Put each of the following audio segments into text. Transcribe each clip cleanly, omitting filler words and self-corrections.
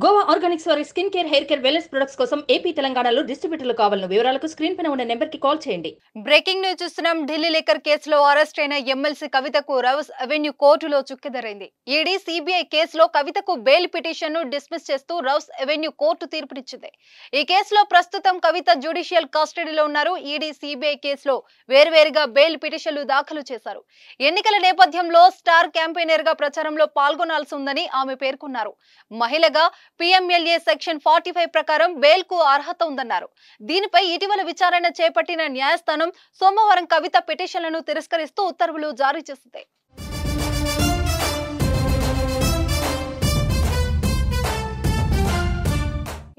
Goa Organics వారి skin care, hair care, wellness products కోసం AP, తెలంగాణలో డిస్ట్రిబ్యూటర్లు కావాలను వివరాలకు స్క్రీన్ పైన ఉన్న నెంబర్ కి కాల్ చేయండి. బ్రేకింగ్ న్యూస్ చూస్తున్నాం. ఢిల్లీ లిక్కర్ కేసులో అరెస్ట్ అయిన ఎమ్మెల్సీ కవితకు రౌస్ అవెన్యూ కోర్టులో చుక్కెదురైంది. ఈడీ సిబిఐ కేసులో కవితకు బెయిల్ పిటిషన్ ను డిస్మిస్ చేస్తూ రౌస్ అవెన్యూ కోర్టు తీర్పునిచ్చింది. ఈ కేసులో ప్రస్తుతం కవిత జ్యుడిషియల్ కస్టడీలో ఉన్నారు. ఈడీ సిబిఐ కేసులో వేర్వేరుగా బెయిల్ పిటిషన్లు దాఖలు చేశారు. ఎన్నికల నేపథ్యంలో స్టార్ క్యాంపెయినర్ గా ప్రచారంలో పాల్గొనాల్సి ఉందని ఆమె పేర్కొన్నారు. మహిళగా PMLA సెక్షన్ 45 ప్రకారం బెయిల్ కు అర్హత ఉందన్నారు. దీనిపై ఇటీవల విచారణ చేపట్టిన న్యాయస్థానం సోమవారం కవిత పిటిషన్లను తిరస్కరిస్తూ ఉత్తర్వులు జారీ చేసింది.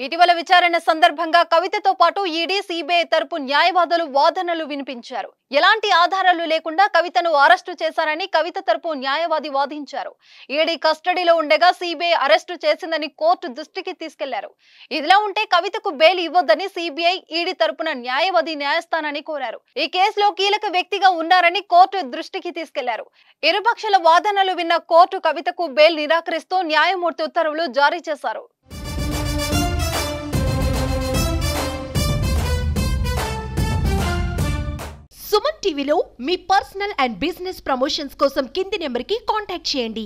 ఇటీవల విచారణ సందర్భంగా కవితతో పాటు ఈడీ, సిబిఐ తరపు న్యాయవాదులు వాదనలు వినిపించారు. ఎలాంటి ఆధారాలు లేకుండా కవితను అరెస్టు చేశారని కవిత తరపు న్యాయవాది వాదించారు. ఈడీ కస్టడీలో ఉండగా సిబిఐ అరెస్టు చేసిందని కోర్టు దృష్టికి తీసుకెళ్లారు. ఇదిలా ఉంటే కవితకు బెయిల్ ఇవ్వొద్దని సిబిఐ, ఈడీ తరపున న్యాయవాది న్యాయస్థానాన్ని కోరారు. ఈ కేసులో కీలక వ్యక్తిగా ఉన్నారని కోర్టు దృష్టికి తీసుకెళ్లారు. ఇరుపక్షాల వాదనలు విన్న కోర్టు కవితకు బెయిల్ నిరాకరిస్తూ న్యాయమూర్తి ఉత్తర్వులు జారీ చేశారు. సుమన్ టీవీలో మీ పర్సనల్ అండ్ బిజినెస్ ప్రమోషన్స్ కోసం కింది నెంబర్కి కాంటాక్ట్ చేయండి.